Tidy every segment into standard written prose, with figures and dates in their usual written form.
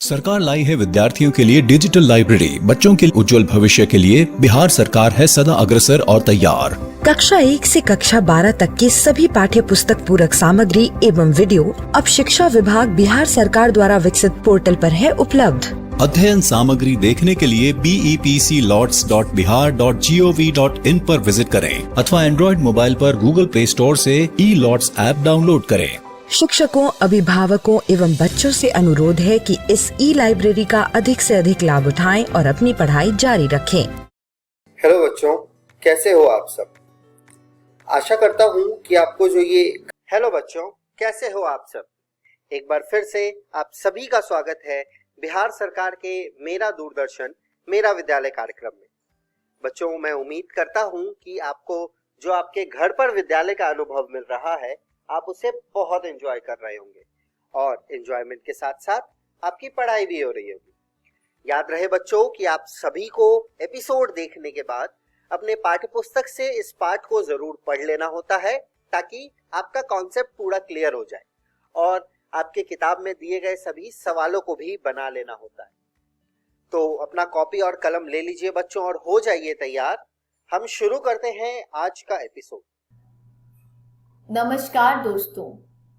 सरकार लाई है विद्यार्थियों के लिए डिजिटल लाइब्रेरी। बच्चों के उज्जवल भविष्य के लिए बिहार सरकार है सदा अग्रसर और तैयार। कक्षा 1 से कक्षा 12 तक की सभी पाठ्य पुस्तक पूरक सामग्री एवं वीडियो अब शिक्षा विभाग बिहार सरकार द्वारा विकसित पोर्टल पर है उपलब्ध। अध्ययन सामग्री देखने के लिए BEPCLOTS.bihar.gov.in पर विजिट करें अथवा एंड्रॉइड मोबाइल पर गूगल प्ले स्टोर से E-LOTS ऐप डाउनलोड करें। शिक्षकों, अभिभावकों एवं बच्चों से अनुरोध है कि इस ई-लाइब्रेरी का अधिक से अधिक लाभ उठाएं और अपनी पढ़ाई जारी रखें। हेलो बच्चों, कैसे हो आप सब? आशा करता हूँ कि आपको जो ये हेलो बच्चों, कैसे हो आप सब? एक बार फिर से आप सभी का स्वागत है बिहार सरकार के मेरा दूरदर्शन मेरा विद्यालय कार्यक्रम में। बच्चों, मैं उम्मीद करता हूँ कि आपको जो आपके घर पर विद्यालय का अनुभव मिल रहा है, आप उसे बहुत एंजॉय कर रहे होंगे और एंजॉयमेंट के साथ साथ आपकी पढ़ाई भी हो रही होगी। याद रहे बच्चों कि आप सभी को एपिसोड देखने के बाद अपने पाठ्य पुस्तक से इस पाठ को जरूर पढ़ लेना होता है, ताकि आपका कॉन्सेप्ट पूरा क्लियर हो जाए और आपके किताब में दिए गए सभी सवालों को भी बना लेना होता है। तो अपना कॉपी और कलम ले लीजिए बच्चों और हो जाइए तैयार। हम शुरू करते हैं आज का एपिसोड। नमस्कार दोस्तों,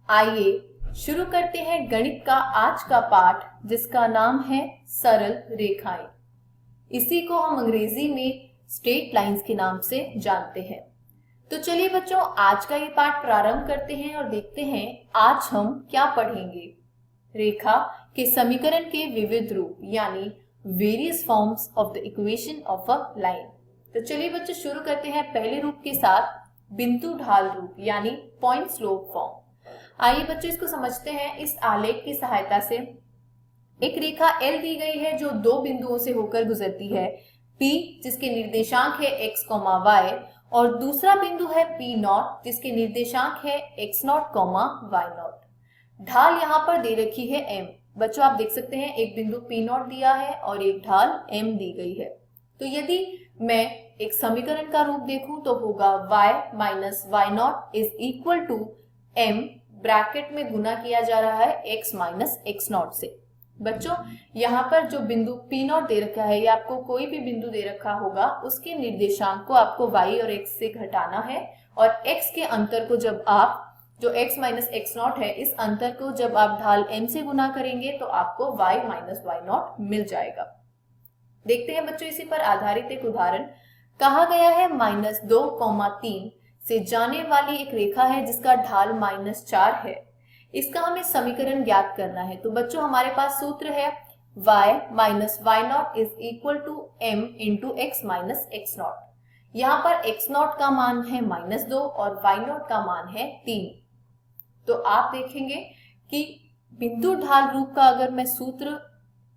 आइए शुरू करते हैं गणित का आज का पाठ, जिसका नाम है सरल रेखाएं। इसी को हम अंग्रेजी में स्ट्रेट लाइंस के नाम से जानते हैं। तो चलिए बच्चों, आज का ये पाठ प्रारंभ करते हैं और देखते हैं आज हम क्या पढ़ेंगे। रेखा के समीकरण के विविध रूप, यानी various forms of the equation of a line. तो चलिए बच्चों, शुरू करते हैं पहले रूप के साथ, बिंदु ढाल रूप यानी पॉइंट स्लोप फॉर्म। आइए बच्चों, इसको समझते हैं। इस आलेख की सहायता से एक रेखा L दी गई है जो दो बिंदुओं से होकर गुजरती है, P जिसके निर्देशांक है x, y और दूसरा बिंदु है P0 जिसके निर्देशांक है x0, y0। ढाल यहाँ पर दे रखी है m। बच्चों आप देख सकते हैं एक बिंदु P0 दिया है और एक ढाल m दी गई है। तो यदि मैं एक समीकरण का रूप देखूं तो होगा y minus y0 is equal to m, bracket में गुना किया जा रहा है x माइनस x0 से। बच्चों यहाँ पर जो बिंदु P0 दे रखा है, या आपको कोई भी बिंदु दे रखा होगा, उसके निर्देशांक को आपको y और x से घटाना है और x के अंतर को जब आप जो x माइनस x0 है, इस अंतर को जब आप ढाल m से गुना करेंगे तो आपको y माइनस y0 मिल जाएगा। देखते हैं बच्चों इसी पर आधारित एक उदाहरण। कहा गया है -2,3 से जाने वाली एक रेखा है जिसका ढाल -4 है। इसका हमें समीकरण ज्ञात करना है। तो बच्चों हमारे पास सूत्र है y minus y0 is equal to m into x minus x0। यहाँ पर x0 का मान है -2 और y0 का मान है 3। तो आप देखेंगे कि बिंदु ढाल रूप का अगर मैं सूत्र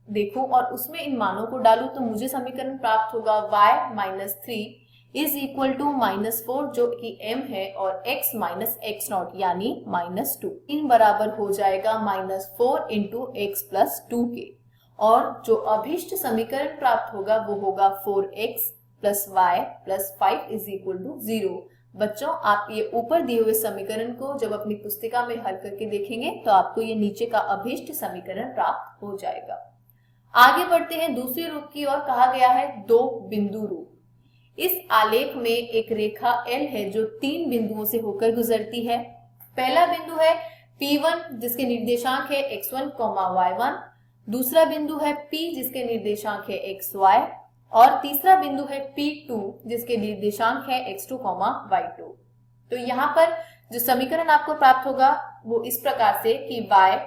देखूं और उसमें इन मानों को डालूं तो मुझे समीकरण प्राप्त होगा y minus 3 is equal to -4 जो कि m है और x माइनस x0 यानी -2। इन बराबर हो जाएगा -4 इंटू x प्लस 2 के, और जो अभीष्ट समीकरण प्राप्त होगा वो होगा 4x plus y plus 5 is equal to 0। बच्चों आप ये ऊपर दिए हुए समीकरण को जब अपनी पुस्तिका में हल करके देखेंगे तो आपको ये नीचे का अभीष्ट समीकरण प्राप्त हो जाएगा। आगे बढ़ते हैं दूसरे रूप की ओर। कहा गया है दो बिंदु रूप। इस आलेख में एक रेखा L है जो 3 बिंदुओं से होकर गुजरती है। पहला बिंदु है P1 जिसके निर्देशांक है x1, y1। दूसरा बिंदु है P जिसके निर्देशांक है xy और तीसरा बिंदु है P2 जिसके निर्देशांक है x2, y2। तो यहाँ पर जो समीकरण आपको प्राप्त होगा वो इस प्रकार से कि y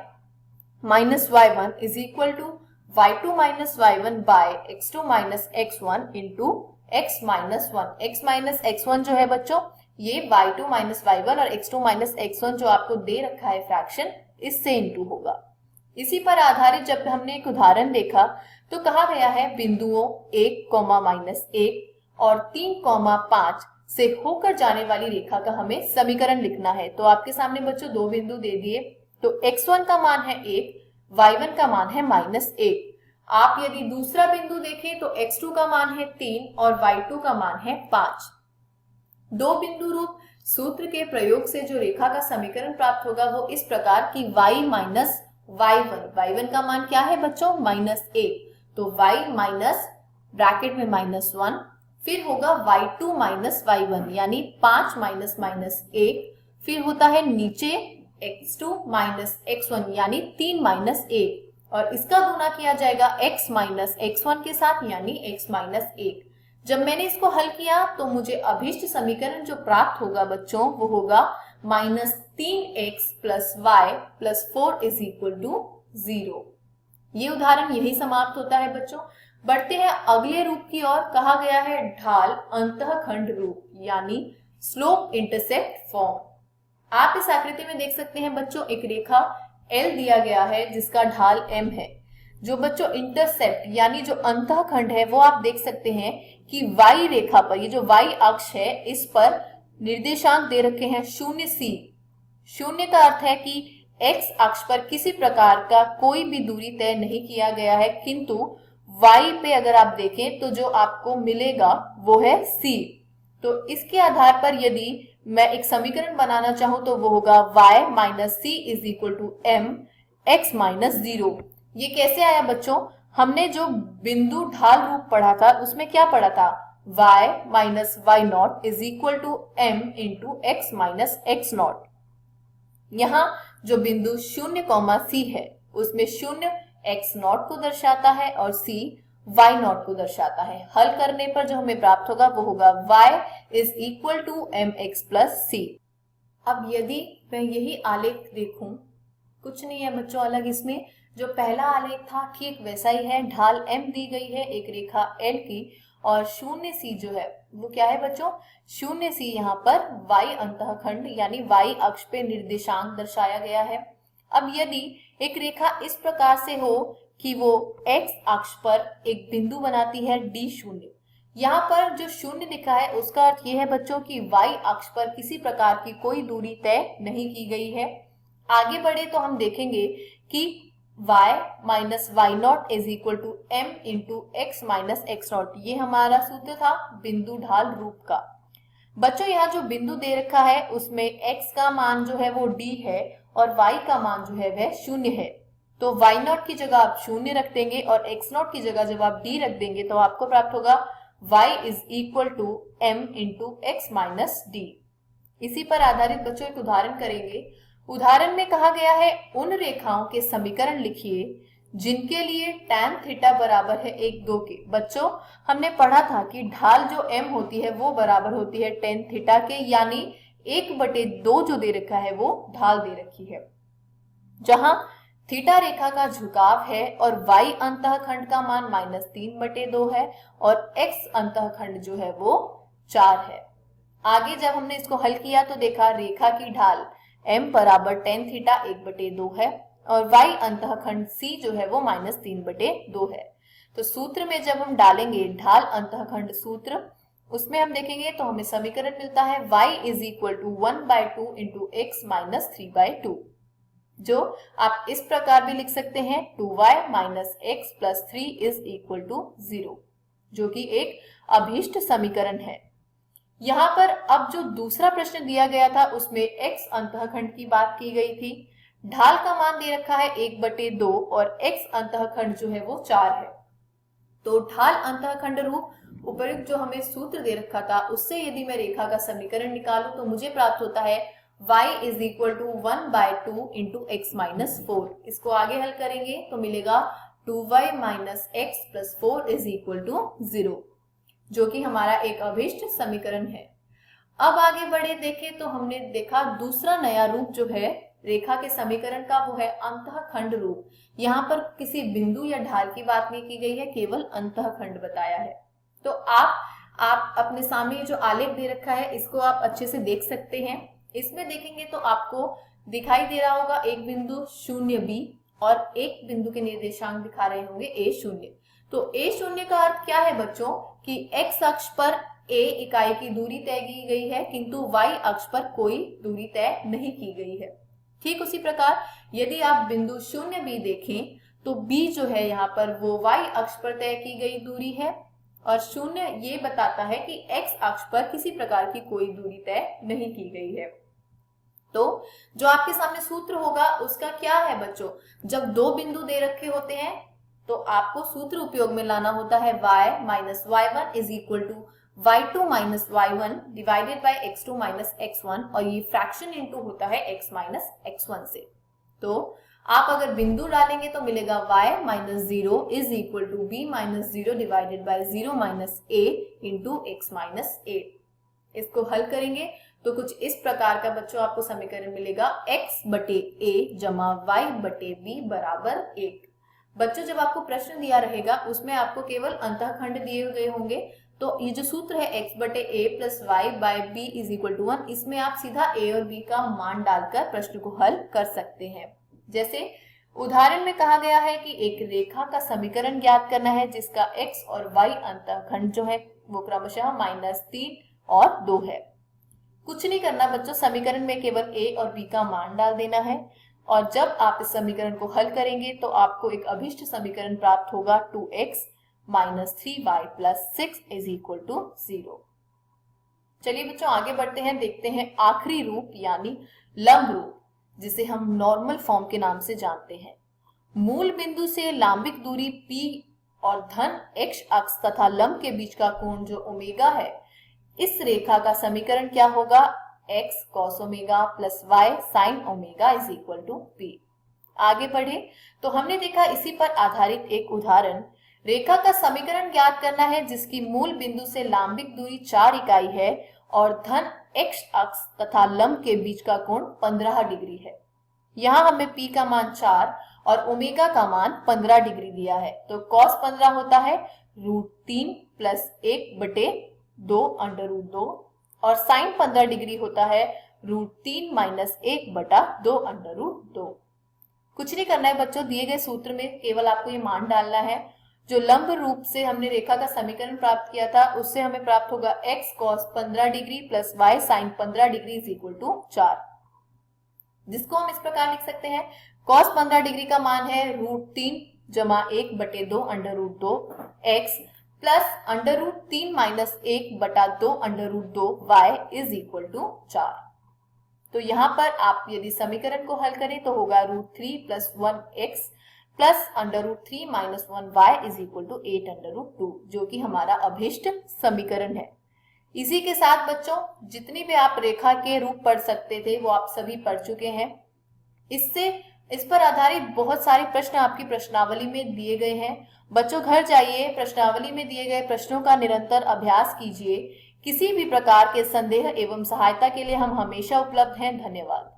minus y1 is equal to y2 minus y1 by x2 minus x1 into x minus 1। x minus x1 जो है बच्चों ये y2 माइनस y1 और x2 माइनस x1 जो आपको दे रखा है फ्रैक्शन, इससे इंटू होगा। इसी पर आधारित जब हमने एक उदाहरण देखा तो कहा गया है बिंदुओं 1, -1 और 3, 5 से होकर जाने वाली रेखा का हमें समीकरण लिखना है। तो आपके सामने बच्चों दो बिंदु दे दिए। तो x1 का मान है 1, y1 का मान है -1। आप यदि दूसरा बिंदु देखें तो x2 का मान है 3 और y2 का मान है 5। दो बिंदु रूप सूत्र के प्रयोग से जो रेखा का समीकरण प्राप्त होगा वो इस प्रकार कि y माइनस y1 का मान क्या है बच्चों, -1, तो y माइनस ब्रैकेट में -1, फिर होगा y2 माइनस y1 यानी 5 माइनस -1, फिर होता है नीचे x2 माइनस x1 यानी 3 माइनस 1, और इसका गुना किया जाएगा x माइनस x1 के साथ यानी x माइनस 1। जब मैंने इसको हल किया तो मुझे अभीष्ट समीकरण जो प्राप्त होगा बच्चों वो होगा -3x plus y plus 4 is equal to 0। ये उदाहरण यही समाप्त होता है बच्चों। बढ़ते हैं अगले रूप की ओर। कहा गया है ढाल अंतःखंड रूप यानी स्लोप इंटरसेप्ट फॉर्म। आप इस आकृति में देख सकते हैं बच्चों, एक रेखा L दिया गया है जिसका ढाल m है। जो बच्चों इंटरसेप्ट यानी जो अंतःखंड है वो आप देख सकते हैं कि y रेखा पर, ये जो y अक्ष है इस पर निर्देशांक दे रखे हैं 0 c। 0 का अर्थ है कि x अक्ष पर किसी प्रकार का कोई भी दूरी तय नहीं किया गया है, किंतु y पे अगर आप देखें तो जो आपको मिलेगा वो है c। तो इसके आधार पर यदि मैं एक समीकरण बनाना चाहूं तो वो होगा y minus c is equal to m x minus 0। ये कैसे आया बच्चों, हमने जो बिंदु ढाल रूप पढ़ा था उसमें क्या पढ़ा था, y minus y not is equal to m into x minus x not. यहाँ जो बिंदु 0, c है उसमें 0 x नॉट को दर्शाता है और c y नॉट को दर्शाता है। हल करने पर जो हमें प्राप्त होगा वो होगा y is equal to M X plus C. अब यदि मैं यही आलेख देखूं, कुछ नहीं है बच्चों अलग, इसमें जो पहला आलेख था ठीक वैसा ही है। ढाल m दी गई है एक रेखा L की और 0 c जो है वो क्या है बच्चों, 0 c यहाँ पर y अंतःखंड यानी y अक्ष पे निर्देशांक दर्शाया गया है। अब यदि एक रेखा इस प्रकार से हो कि वो x अक्ष पर एक बिंदु बनाती है d0, यहाँ पर जो 0 लिखा है उसका अर्थ ये है बच्चों कि y अक्ष पर किसी प्रकार की कोई दूरी तय नहीं की गई है। आगे बढ़े तो हम देखेंगे कि y minus y not is equal to m into x minus x not, ये हमारा सूत्र था बिंदु ढाल रूप का। बच्चों यहाँ जो बिंदु दे रखा है उसमें x का मान जो है वो d है और y का मान जो है वह 0 है, तो y नॉट की जगह आप 0 रख देंगे और x नॉट की जगह जब आप d रख देंगे तो आपको प्राप्त होगा y is equal to m into x minus d. इसी पर आधारित बच्चों एक उदाहरण करेंगे। उदाहरण में कहा गया है उन रेखाओं के समीकरण लिखिए जिनके लिए tan थीटा बराबर है 1/2 के। बच्चों हमने पढ़ा था कि ढाल जो m होती है वो बराबर होती है tan थीटा के, यानी 1/2 जो दे रखा है वो ढाल दे रखी है। जहां थीटा रेखा का झुकाव है और y अंतःखंड का मान -3/2 है और x अंतःखंड जो है वो 4 है। आगे जब हमने इसको हल किया तो देखा रेखा की ढाल m बराबर tan थीटा 1/2 है और y अंतःखंड c जो है वो -3/2 है। तो सूत्र में जब हम डालेंगे ढाल अंतःखंड सूत्र, उसमें हम देखेंगे तो हमें समीकरण मिलता है y is equal to 1/2 into x minus 3/2, जो आप इस प्रकार भी लिख सकते हैं 2y minus x plus 3 is equal to 0, जो कि एक अभीष्ट समीकरण है। यहाँ पर अब जो दूसरा प्रश्न दिया गया था उसमें x अंतःखंड की बात की गई थी। ढाल का मान दे रखा है 1/2 और x अंतःखंड जो है वो 4 है। तो ढाल अंतःखंड रूप उपयुक्त जो हमें सूत्र दे रखा था उससे यदि मैं रेखा का समीकरण निकालूं तो मुझे प्राप्त होता है y is equal to 1/2 into x minus 4। इसको आगे हल करेंगे तो मिलेगा 2y minus x plus 4 is equal to 0, जो कि हमारा एक अभीष्ट समीकरण है। अब आगे बढ़े देखें तो हमने देखा दूसरा नया रूप जो है रेखा के समीकरण का वो है अंतःखंड रूप। यहाँ पर किसी बिंदु या ढाल की बात नहीं की गई है, केवल अंतःखंड बताया है। तो आप अपने सामने जो आलेख दे रखा है इसको आप अच्छे से देख सकते हैं। इसमें देखेंगे तो आपको दिखाई दे रहा होगा एक बिंदु 0b और एक बिंदु के निर्देशांक दिखा रहे होंगे a0। तो a0 का अर्थ क्या है बच्चों कि x अक्ष पर a इकाई की दूरी तय की गई है किंतु y अक्ष पर कोई दूरी तय नहीं की गई है। ठीक उसी प्रकार यदि आप बिंदु 0b देखें तो b जो है यहाँ पर वो y अक्ष पर तय की गई दूरी है और 0 ये बताता है कि x अक्ष पर किसी प्रकार की कोई दूरी तय नहीं की गई है। तो जो आपके सामने सूत्र होगा उसका क्या है बच्चों, जब दो बिंदु दे रखे होते हैं तो आपको सूत्र उपयोग में लाना होता है y minus y1 is equal to y2 minus y1 divided by x2 minus x1, और ये फ्रैक्शन इनटू होता है x माइनस x1 से। तो आप अगर बिंदु डालेंगे तो मिलेगा y minus 0 is equal to b minus 0 divided by 0 minus a into x minus a। इसको हल करेंगे तो कुछ इस प्रकार का बच्चों आपको समीकरण मिलेगा x बटे a जमा y बटे b बराबर 1। बच्चों जब आपको प्रश्न दिया रहेगा उसमें आपको केवल अंतःखंड दिए गए होंगे, तो ये जो सूत्र है x बटे a plus y by b is equal to 1, इसमें आप सीधा a और b का मान डालकर प्रश्न को हल कर सकते हैं। जैसे उदाहरण में कहा गया है कि एक रेखा का समीकरण ज्ञात करना है जिसका x और y अंतःखंड जो है वो क्रमशः -3 और 2 है। कुछ नहीं करना बच्चों, समीकरण में केवल a और b का मान डाल देना है, और जब आप इस समीकरण को हल करेंगे तो आपको एक अभिष्ट समीकरण प्राप्त होगा 2x minus 3y plus 6 is equal to 0। चलिए बच्चों आगे बढ़ते हैं, देखते हैं आखिरी रूप यानी लंब रूप, जिसे हम नॉर्मल फॉर्म के नाम से जानते हैं। मूल बिंदु से लांबिक दूरी p और धन x अक्ष तथा लंब के बीच का कोण जो ओमेगा है, इस रेखा का समीकरण क्या होगा, x cos omega plus y sin omega is equal to p। आगे बढ़े तो हमने देखा इसी पर आधारित एक उदाहरण, रेखा का समीकरण ज्ञात करना है जिसकी मूल बिंदु से लांबिक दूरी 4 इकाई है और धन x अक्ष तथा लंब के बीच का कोण 15 डिग्री है। यहाँ हमें p का मान 4 और ओमेगा का मान 15 डिग्री दिया है, तो cos 15 होता है √3 प्लस 1 बटे 2 अंडर रूट 2, और साइन 15 डिग्री होता है √3 माइनस 1 बटा 2 अंडर रूट 2। कुछ नहीं करना है बच्चों, दिए गए सूत्र में केवल आपको ये मान डालना है। जो लंब रूप से हमने रेखा का समीकरण प्राप्त किया था उससे हमें प्राप्त होगा x cos 15 degree plus y sin 15 degree is equal to 4, जिसको हम इस प्रकार लिख सकते हैं, cos 15 डिग्री का मान है √3 जमा 1 बटे 2 under root 2 x plus under root 3 minus 1 बटा 2 under root 2 y is equal to 4। तो यहाँ पर आप यदि समीकरण को हल करें तो होगा √3 plus 1x plus under root 3 minus 1y is equal to 8 under root 2, जो कि हमारा अभिष्ट समीकरण है। इसी के साथ बच्चों जितनी भी आप रेखा के रूप पढ़ सकते थे वो आप सभी पढ़ चुके हैं। इस पर आधारित बहुत सारे प्रश्न आपकी प्रश्नावली में दिए गए हैं। बच्चों घर जाइए, प्रश्नावली में दिए गए प्रश्नों का निरंतर अभ्यास कीजिए। किसी भी प्रकार के संदेह एवं सहायता के लिए हम हमेशा उपलब्ध हैं। धन्यवाद।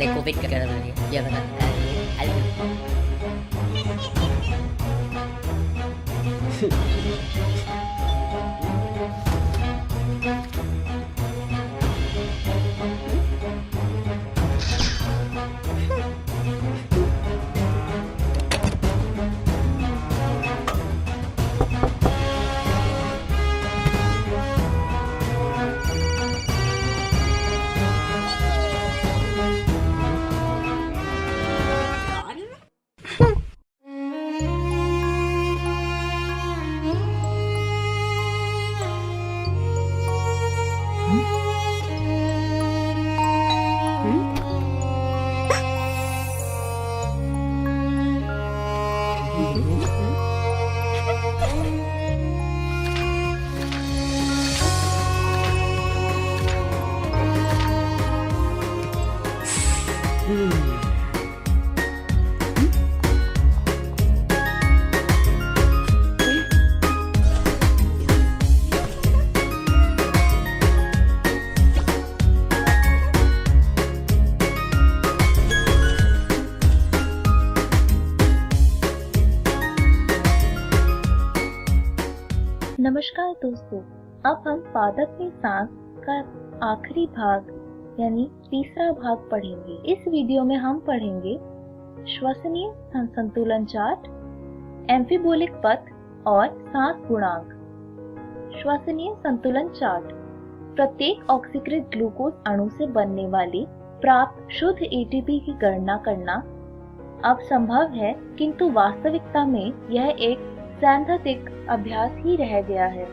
Covid ka naman dia kata नमस्कार दोस्तों, अब हम पादप में सांस का आखिरी भाग यानी तीसरा भाग पढ़ेंगे। इस वीडियो में हम पढ़ेंगे श्वसनीय संतुलन चार्ट, एम्फीबोलिक पथ और सांस गुणांक। श्वसनीय संतुलन चार्ट प्रत्येक ऑक्सीकृत ग्लूकोज अणु से बनने वाली प्राप्त शुद्ध एटीपी की गणना करना अब संभव है, किंतु वास्तविकता में यह एक सैद्धांतिक अभ्यास ही रह गया है।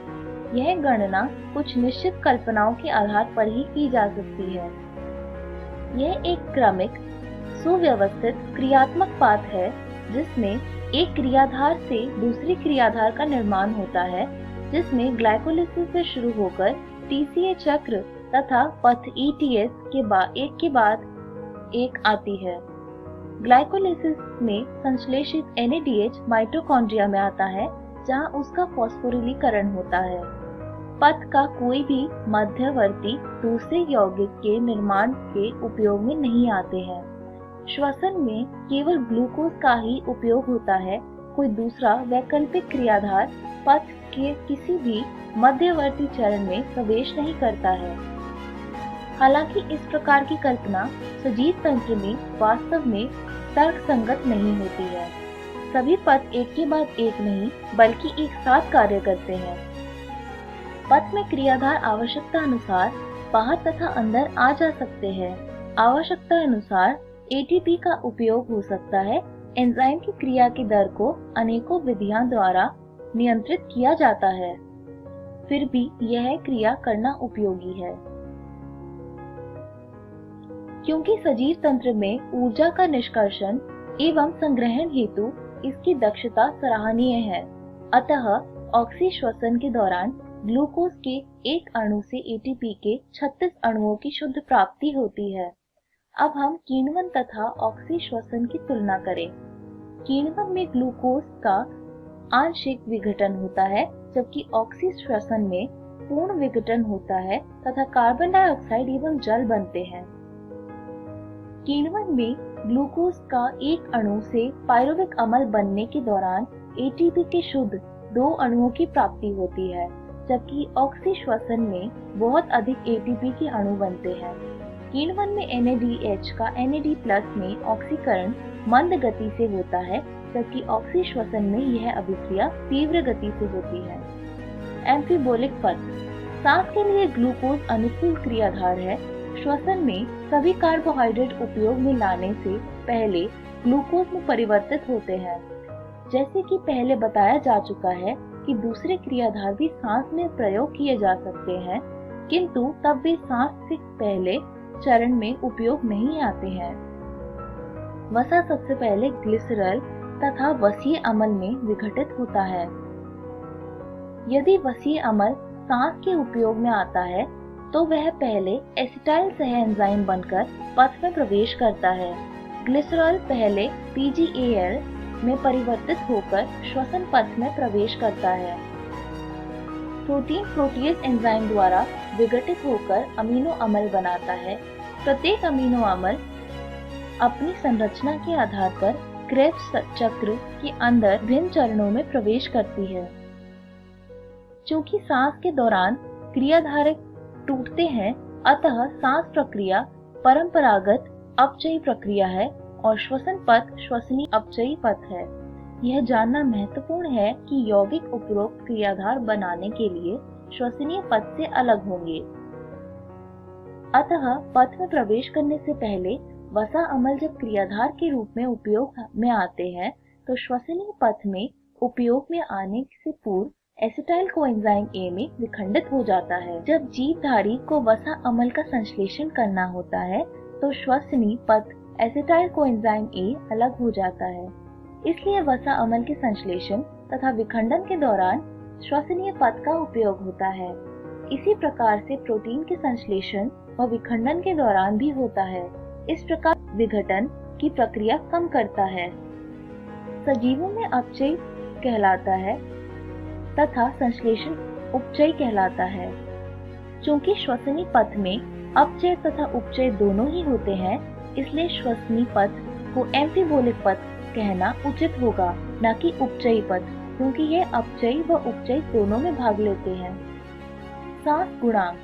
यह गणना कुछ निश्चित कल्पनाओं के आधार पर ही की जा सकती है। यह एक क्रमिक सुव्यवस्थित क्रियात्मक पाथ है जिसमें एक क्रियाधार से दूसरी क्रियाधार का निर्माण होता है, जिसमें ग्लाइकोलिसिस से शुरू होकर टीसीए चक्र तथा पथ ईटीएस के बाद एक आती है। ग्लाइकोलिसिस में संश्लेषित NADH माइटोकॉन्ड्रिया में आता है, जहां उसका फॉस्फोरिलीकरण होता है। पथ का कोई भी मध्यवर्ती दूसरे यौगिक के निर्माण के उपयोग में नहीं आते हैं। श्वसन में केवल ग्लूकोज का ही उपयोग होता है, कोई दूसरा वैकल्पिक क्रियाधार पथ के किसी भी मध्यवर्ती चरण में प्रवेश नहीं करता है। हालांकि इस प्रकार की कल्पना सजीव तंत्र में वास्तव में तर्कसंगत नहीं होती है। सभी पथ एक के बाद एक नहीं बल्कि एक साथ कार्य करते हैं। पथ में क्रियाधार आवश्यकता अनुसार बाहर तथा अंदर आ जा सकते हैं। आवश्यकता अनुसार एटीपी का उपयोग हो सकता है। एंजाइम की क्रिया की दर को अनेकों विधियों द्वारा नियंत्रित किया जाता है, फिर भी यह क्रिया करना उपयोगी है। क्योंकि सजीव तंत्र में ऊर्जा का निष्कर्षण एवं संग्रहण हेतु इसकी दक्षता सराहनीय है, अतः ऑक्सी श्वसन के दौरान ग्लूकोज के एक अणु से एटीपी के 36 अणुओं की शुद्ध प्राप्ति होती है। अब हम किण्वन तथा ऑक्सी श्वसन की तुलना करें। किण्वन में ग्लूकोज का आंशिक विघटन होता है, जबकि ऑक्सी श्वसन में पूर्ण विघटन होता है तथा कार्बन डाइऑक्साइड एवं जल बनते हैं। किण्वन में ग्लूकोज का एक अणु से पायरुविक अम्ल बनने के दौरान एटीपी के शुद्ध 2 अणुओं की प्राप्ति होती है, जबकि ऑक्सी श्वसन में बहुत अधिक एटीपी के अणु बनते हैं। किण्वन में NADH का NAD+ में ऑक्सीकरण मंद गति से होता है, जबकि ऑक्सी श्वसन में यह अभिक्रिया तीव्र गति से होती है। एम्फीबोलिक पथ सांस के लिए ग्लूकोज अनुकूल क्रियाधार है। श्वसन में सभी कार्बोहाइड्रेट उपयोग में लाने से पहले ग्लूकोज में परिवर्तित होते हैं। जैसे कि पहले बताया जा चुका है कि दूसरे क्रियाधार भी सांस में प्रयोग किए जा सकते हैं, किंतु तब वे सांस से पहले चरण में उपयोग नहीं आते हैं। वसा सबसे पहले ग्लिसरॉल तथा वसीय अम्ल में विघटित होता है। यदि वसीय अम्ल सांस के उपयोग में आता है तो वह पहले एसिटाइल सह एंजाइम बनकर पथ में प्रवेश करता है। ग्लिसरॉल पहले PGAL में परिवर्तित होकर श्वसन पथ में प्रवेश करता है। प्रोटीन प्रोटीएज एंजाइम द्वारा विघटित होकर अमीनो अम्ल बनाता है। प्रत्येक अमीनो अम्ल अपनी संरचना के आधार पर क्रेब्स चक्र के अंदर भिन्न चरणों में प्रवेश करती है। चूंकि सांस के दौरान क्रियाधारक टूटते हैं, अतः सांस प्रक्रिया परंपरागत अपचयी प्रक्रिया है और श्वसन पथ श्वसनीय अपचयी पथ है। यह जानना महत्वपूर्ण है कि यौगिक उपरोक्त क्रियाधार बनाने के लिए श्वसनीय पथ से अलग होंगे। अतः पथ में प्रवेश करने से पहले वसा अम्ल जब क्रियाधार के रूप में उपयोग में आते हैं, तो श्वसनीय पथ में उपयोग में आने से पूर्व एसिटाइल कोएंजाइम A में विखंडित हो जाता है। जब जीवधारी को वसा अम्ल का संश्लेषण करना होता है, तो श्वसनीय पथ एसिटाइल कोएंजाइम A अलग हो जाता है। इसलिए वसा अम्ल के संश्लेषण तथा विखंडन के दौरान श्वसनीय पथ का उपयोग होता है। इसी प्रकार से प्रोटीन के संश्लेषण व विखंडन के दौरान भी होता है। इस प्रकार विघटन की प्रक्रिया कम करता है। सजीवों में अपचय कहलाता है तथा संश्लेषण उपचय कहलाता है। चूंकि श्वसनीय पथ में अपचय तथा उपचय दोनों ही होते हैं, इसलिए श्वसनीय पथ को एम्फीबोलिक पथ कहना उचित होगा, न कि उपचयी पथ। क्योंकि यह अपचयी व उपचयी दोनों में भाग लेते हैं। सांस गुणांक।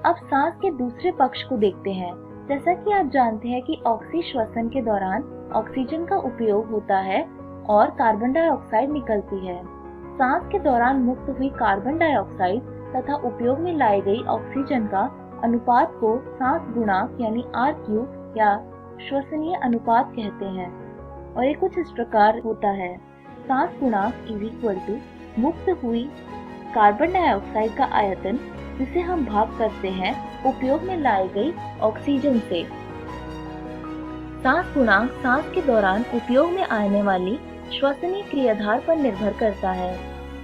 अब सांस के दूसरे पक्ष को देखते हैं। जैसा कि आप जानते हैं कि ऑक्सी श्वसन के दौरान ऑक्सीजन का उपयोग होता है और कार्बन डाइऑक्साइड निकलती है। सांस के दौरान मुक्त हुई कार्बन डाइऑक्साइड तथा उपयोग में लाई गई ऑक्सीजन का अनुपात को सांस गुणांक यानी R³ या श्वसनीय अनुपात कहते हैं और ये कुछ इस प्रकार होता है। सांस गुणांक = मुक्त हुई कार्बन डाइऑक्साइड का आयतन जिसे हम भाग करते हैं उपयोग में लाई गई ऑक्सीजन से। सांस गुणांक सांस के दौरान उपयोग में आने वाली श्वसनीय क्रियाधार पर निर्भर करता है।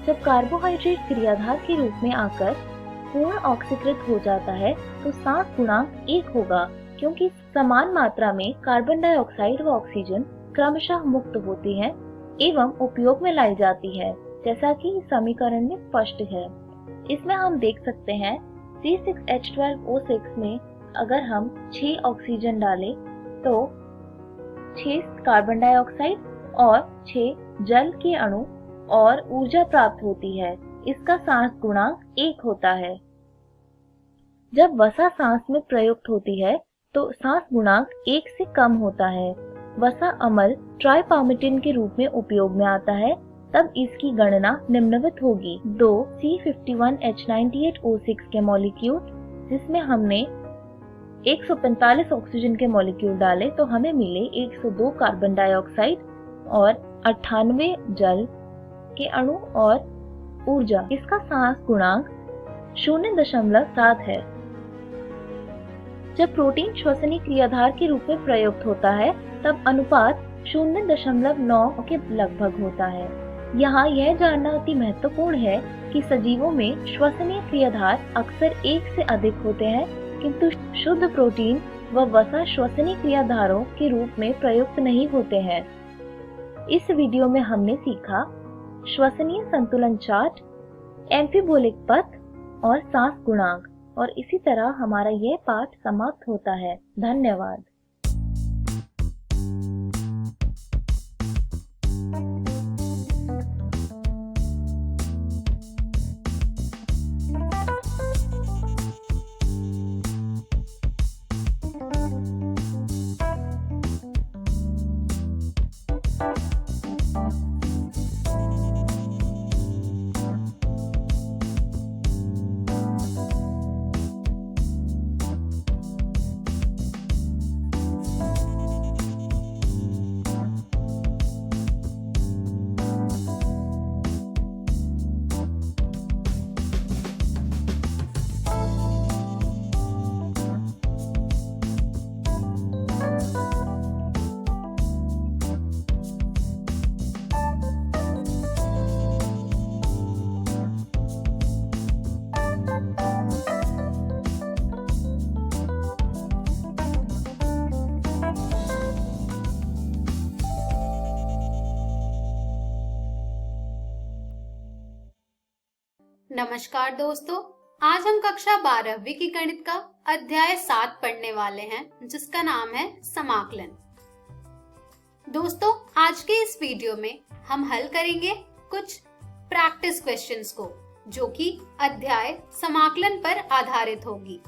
जब कार्बोहाइड्रेट क्रियाधार के रूप में आकर पूर्ण ऑक्सीकृत हो जाता है तो सांस गुणांक 1 होगा, क्योंकि समान मात्रा में कार्बन डाइऑक्साइड व ऑक्सीजन क्रमशः मुक्त होती हैं एवं उपयोग में लाई जाती है, जैसा कि समीकरण में स्पष्ट है। इसमें हम देख सकते हैं C6H12O6 में अगर हम 6 ऑक्सीजन डालें तो 6 कार्बन डाइऑक्साइड और 6 जल के अणु और ऊर्जा प्राप्त होती है। इसका सांस गुणांक 1 होता है। जब वसा सांस में प्रयुक्त होती है तो सांस गुणांक 1 से कम होता है। वसा अम्ल ट्राइपामिटिन के रूप में उपयोग में आता है, तब इसकी गणना निम्नवत होगी। 2 C51H98O6 के मॉलिक्यूल जिसमें हमने 145 ऑक्सीजन के मॉलिक्यूल डाले तो हमें मिले 102 कार्बन डाइऑक्साइड और 98 जल के अणु और ऊर्जा। इसका सांस गुणांक 0.7 है। जब प्रोटीन श्वसनीय क्रियाधार के रूप में प्रयुक्त होता है तब अनुपात 0.9 के लगभग होता है। यहाँ यह जानना अति महत्वपूर्ण है कि सजीवों में श्वसनीय क्रियाधार अक्सर 1 से अधिक होते हैं, किंतु शुद्ध प्रोटीन व वसा श्वसनीय क्रियाधारों के रूप में प्रयुक्त नहीं होते हैं। इस वीडियो में हमने सीखा श्वसनीय संतुलन चार्ट, एम्फीबोलिक पथ और सांस गुणांक, और इसी तरह हमारा यह पाठ समाप्त होता है। धन्यवाद। नमस्कार दोस्तों, आज हम कक्षा 12वीं की गणित का अध्याय 7 पढ़ने वाले हैं, जिसका नाम है समाकलन। दोस्तों, आज के इस वीडियो में हम हल करेंगे कुछ प्रैक्टिस क्वेश्चंस को, जो कि अध्याय समाकलन पर आधारित होगी।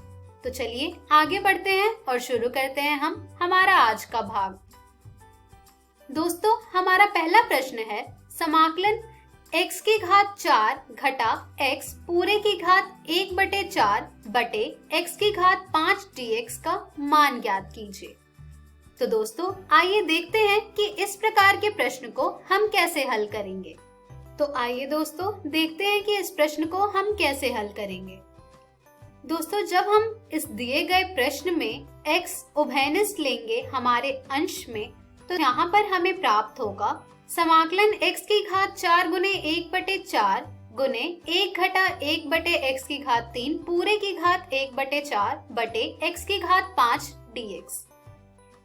तो चलिए आगे बढ़ते हैं और शुरू करते हैं हम हमारा आज का भाग। दोस्तों, हमारा पहला प्रश्न है समाकलन x की घात 4 घटा x पूरे की घात 1/4 बटे x की घात 5 dx का मान ज्ञात कीजिए। तो दोस्तों, आइए देखते हैं कि इस प्रकार के प्रश्न को हम कैसे हल करेंगे। तो आइए दोस्तों देखते हैं कि इस प्रश्न को हम कैसे हल करेंगे। दोस्तों, जब हम इस दिए गए प्रश्न में x उभयनिष्ठ लेंगे हमारे अंश में, तो यहाँ पर हमें प्राप्त होगा समाकलन x की घात 4 गुने 1/4 गुने 1 घटा 1 बटे x की घात 3 पूरे की घात 1/4 बटे x की घात 5 dx।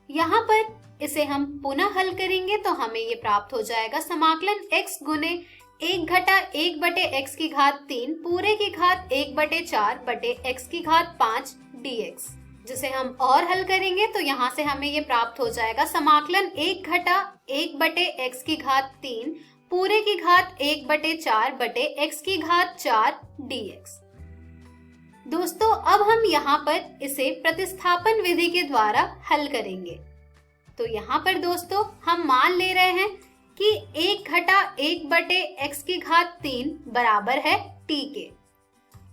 यहाँ पर इसे हम पुनः हल करेंगे तो हमें ये प्राप्त हो जाएगा समाकलन x गुने 1 घटा 1 बटे x की घात 3 पूरे की घात 1/4 बटे x की घात 5 dx। जिसे हम और हल करेंगे तो यहाँ से हमें ये प्राप्त हो जाएगा समाकलन 1 घटा 1 बटे x की घात 3 पूरे की घात 1/4 बटे x की घात 4 dx। दोस्तों अब हम यहाँ पर इसे प्रतिस्थापन विधि के द्वारा हल करेंगे। तो यहाँ पर दोस्तों हम मान ले रहे हैं कि 1 घटा 1 बटे x की घात 3 बराबर है t के।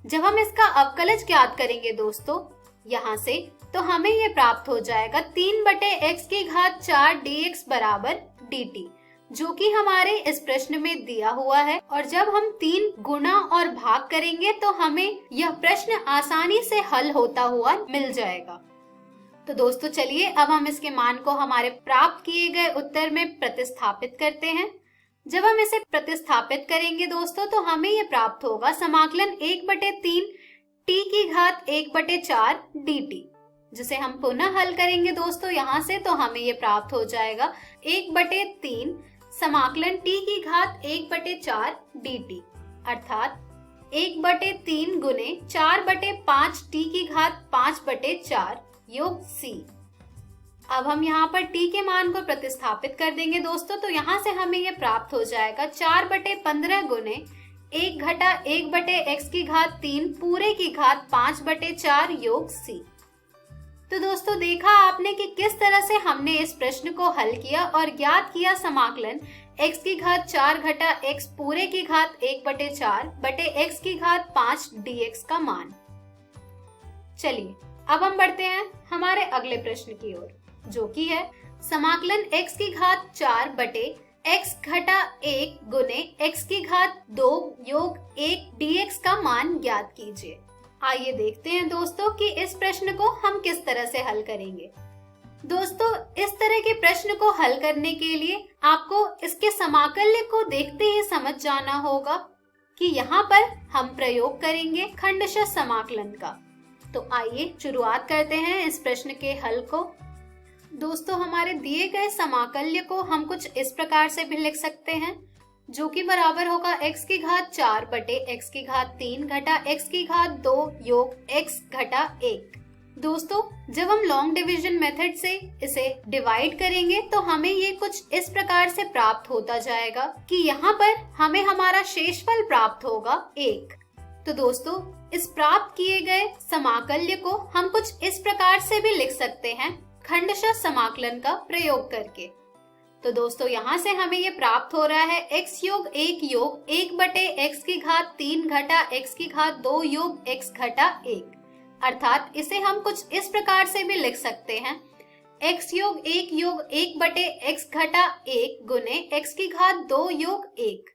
जब हम इसका अवकलज ज्ञात करेंगे दोस्तों यहाँ से, तो हमें ये प्राप्त हो जाएगा 3 बटे x की घात 4 dx बराबर dt, जो कि हमारे इस प्रश्न में दिया हुआ है। और जब हम 3 गुणा और भाग करेंगे तो हमें यह प्रश्न आसानी से हल होता हुआ मिल जाएगा। तो दोस्तों चलिए अब हम इसके मान को हमारे प्राप्त किए गए उत्तर में प्रतिस्थापित करते हैं। जब हम इसे प्रतिस्थापित करेंगे दोस्तों तो हमें ये प्राप्त होगा समाकलन 1/3 t की घात 1/4 dt, जिसे हम पुनः हल करेंगे दोस्तों यहाँ से, तो हमें ये प्राप्त हो जाएगा 1/3 समाकलन t की घात 1/4 dt, अर्थात 1/3 गुने 4/5 t की घात 5/4 योग c। अब हम यहाँ पर t के मान को प्रतिस्थापित कर देंगे दोस्तों, तो यहाँ से हमें ये प्राप्त हो जाएगा 4/15 गुने 1 घटा 1 बटे x की घात 3 पूरे की घात 5/4 योग c। तो दोस्तों देखा आपने कि किस तरह से हमने इस प्रश्न को हल किया और ज्ञात किया समाकलन x की घात 4 घटा x पूरे की घात 1/4 बटे x की घात 5 dx का मान। चलिए अब हम बढ़ते हैं हमारे अगले प्रश्न की ओर, जो कि है समाकलन x की घात 4 बटे x घटा 1 गुने x की घात 2 योग 1 dx का मान ज्ञात कीजिए। आइए देखते हैं दोस्तों कि इस प्रश्न को हम किस तरह से हल करेंगे। दोस्तों इस तरह के प्रश्न को हल करने के लिए आपको इसके समाकल्य को देखते ही समझ जाना होगा कि यहाँ पर हम प्रयोग करेंगे खंडशः समाकलन का। तो आइए शुरुआत करते हैं इस प्रश्न के हल को। दोस्तों हमारे दिए गए समाकल्य को हम कुछ इस प्रकार से भी लिख सकते हैं, जो कि बराबर होगा x की घात 4 बटे x की घात 3 घटा x की घात 2 योग x घटा 1। दोस्तों जब हम लॉन्ग डिवीजन मेथड से इसे डिवाइड करेंगे तो हमें ये कुछ इस प्रकार से प्राप्त होता जाएगा कि यहाँ पर हमें हमारा शेषफल प्राप्त होगा 1। तो दोस्तों इस प्राप्त किए गए समाकल्य को हम कुछ इस प्रकार से भी लिख सकते हैं खंडशः समाकलन का प्रयोग करके। तो दोस्तों यहाँ से हमें ये प्राप्त हो रहा है x योग 1 बटे x की घात 3 घटा x की घात 2 योग x घटा 1, अर्थात इसे हम कुछ इस प्रकार से भी लिख सकते हैं x योग 1 बटे x घटा 1 गुने x की घात 2 योग 1।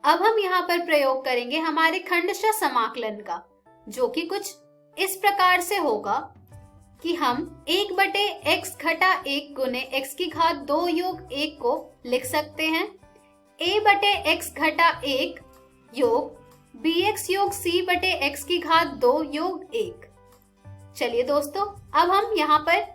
अब हम यहाँ पर प्रयोग करेंगे हमारे खंडशः समाकलन का, जो कि कुछ इस प्रकार से होगा कि हम 1 बटे x घटा 1 गुने x की घात 2 योग 1 को लिख सकते हैं a बटे x घटा 1 योग bx योग c बटे x की घात 2 योग 1। चलिए दोस्तों अब हम यहाँ पर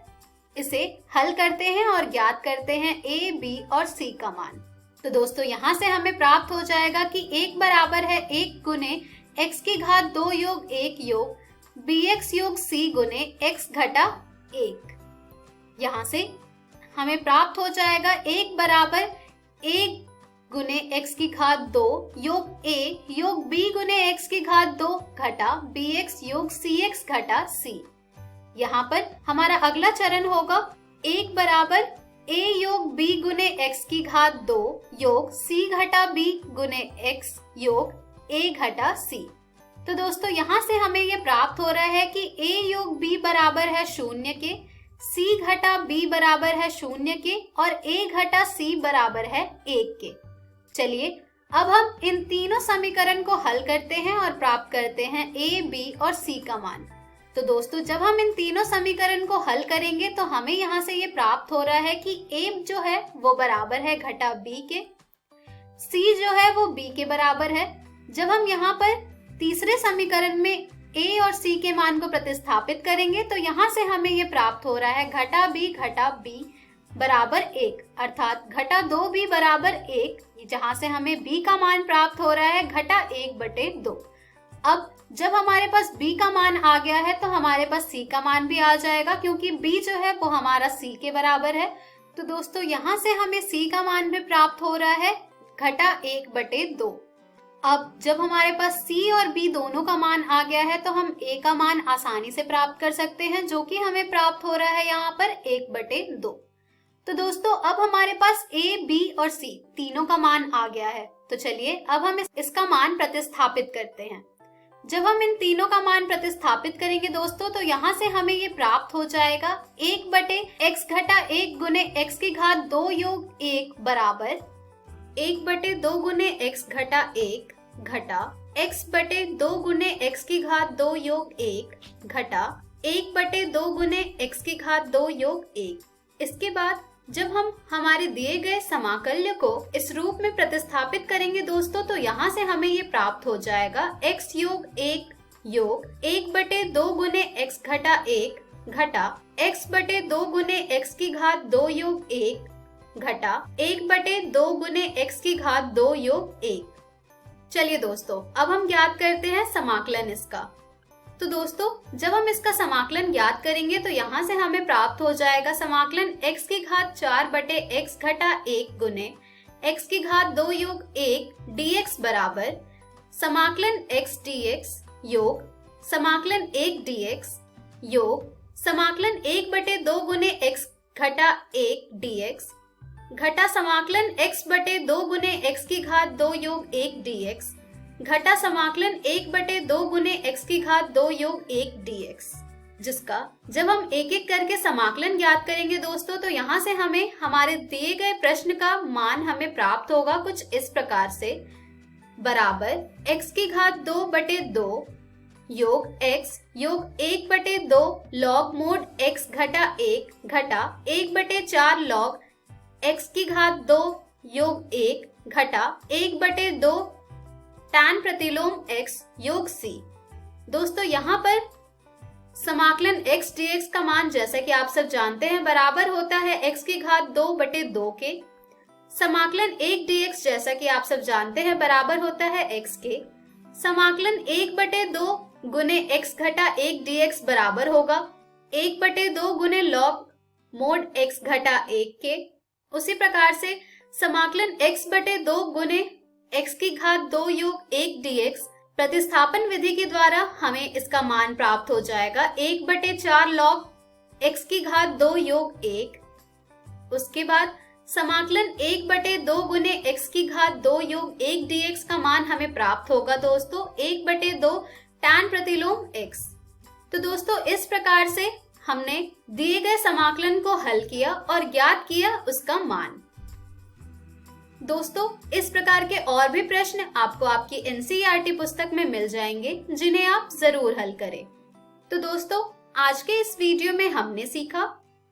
इसे हल करते हैं और ज्ञात करते हैं a, b और c का मान। तो दोस्तों यहाँ से हमें प्राप्त हो जाएगा कि 1 बराबर है 1 गुने x की घात 2 योग 1 योग bx योग c गुने x घटा 1। यहाँ से हमें प्राप्त हो जाएगा 1 बराबर 1 गुने x की घात 2 योग a योग b गुने x की घात 2 घटा bx योग cx घटा c। यहाँ पर हमारा अगला चरण होगा 1 बराबर a योग b गुने x की घात 2 योग c घटा b गुने x योग a घटा c। तो दोस्तों यहाँ से हमें ये प्राप्त हो रहा है कि a योग b बराबर है 0 के, c घटा b बराबर है 0 के और a घटा c बराबर है 1 के। चलिए अब हम इन तीनों समीकरण को हल करते हैं और प्राप्त करते हैं a, b और c का मान। तो दोस्तों जब हम इन तीनों समीकरण को हल करेंगे तो हमें यहाँ से ये प्राप्त हो रहा है कि a जो है वो बराबर है घटा b के, c जो है वो b के बराबर है। जब हम यहाँ पर तीसरे समीकरण में a और c के मान को प्रतिस्थापित करेंगे तो यहाँ से हमें ये प्राप्त हो रहा है घटा b बराबर 1, अर्थात घटा 2b बराबर 1, जहाँ से हमें b का मान प्राप्त हो रहा है घटा 1 बटे 2। अब जब हमारे पास b का मान आ गया है तो हमारे पास c का मान भी आ जाएगा, क्योंकि b जो है वो हमारा c के बराबर है। तो दोस्तों यहाँ से हमें c का मान भी प्राप्त हो रहा है घटा 1/2। अब जब हमारे पास C और B दोनों का मान आ गया है तो हम A का मान आसानी से प्राप्त कर सकते हैं, जो कि हमें प्राप्त हो रहा है यहाँ पर 1/2। तो दोस्तों अब हमारे पास A, B और C तीनों का मान आ गया है। तो चलिए अब हम इसका मान प्रतिस्थापित करते हैं। जब हम इन तीनों का मान प्रतिस्थापित करेंगे दोस्तों तो यहाँ से हमें ये प्राप्त हो जाएगा 1/x घटा 1 गुने x की घात 2 योग 1 बराबर 1/2 गुने x घटा 1 घटा x/2 गुने x की घात 2 योग 1 घटा 1/2 गुने x की घात 2 योग 1। इसके बाद जब हम हमारे दिए गए समाकल्य को इस रूप में प्रतिस्थापित करेंगे दोस्तों तो यहाँ से हमें ये प्राप्त हो जाएगा x योग 1 योग 1/2 गुने x घटा 1 घटा x/2 गुने x की घात 2 योग 1 घटा 1/2 गुने x की घात 2 योग 1। चलिए दोस्तों अब हम ज्ञात करते हैं समाकलन इसका। तो दोस्तों जब हम इसका समाकलन ज्ञात करेंगे तो यहाँ से हमें प्राप्त हो जाएगा समाकलन x की घात 4/x घटा 1 गुने x की घात 2 योग 1 dx बराबर समाकलन x dx योग समाकलन 1 dx योग समाकलन 1/2 गुने x घटा 1 dx घटा समाकलन x/2 गुने x की घात 2 योग 1 dx घटा समाकलन 1/2 गुने x की घात 2 योग 1 dx, जिसका जब हम एक एक करके समाकलन ज्ञात करेंगे दोस्तों तो यहाँ से हमें हमारे दिए गए प्रश्न का मान हमें प्राप्त होगा कुछ इस प्रकार से बराबर x की घात 2/2 योग x योग 1/2 log मोड x घटा 1 घटा 1/4 log x की घात 2 योग 1 घटा 1/2 tan प्रतिलोम x योग c। दोस्तों यहाँ पर समाकलन x dx का मान जैसे कि आप सब जानते हैं बराबर होता है x की घात 2/2 के। समाकलन 1 dx जैसा कि आप सब जानते हैं बराबर होता है x के। समाकलन 1/2 गुने x घटा 1 dx बराबर होगा 1/2 गुने log मोड x घटा 1 के। उसी प्रकार से समाकलन x/2 गुने x की घात 2 योग 1 dx प्रतिस्थापन विधि के द्वारा हमें इसका मान प्राप्त हो जाएगा 1/4 log x की घात 2 योग 1। उसके बाद समाकलन 1/2 गुने x की घात 2 योग 1 dx का मान हमें प्राप्त होगा दोस्तों 1/2 tan प्रतिलोम x। तो दोस्तों इस प्रकार से हमने दिए गए समाकलन को हल किया और ज्ञात किया उसका मान। दोस्तों इस प्रकार के और भी प्रश्न आपको आपकी NCERT पुस्तक में मिल जाएंगे जिन्हें आप जरूर हल करें। तो दोस्तों आज के इस वीडियो में हमने सीखा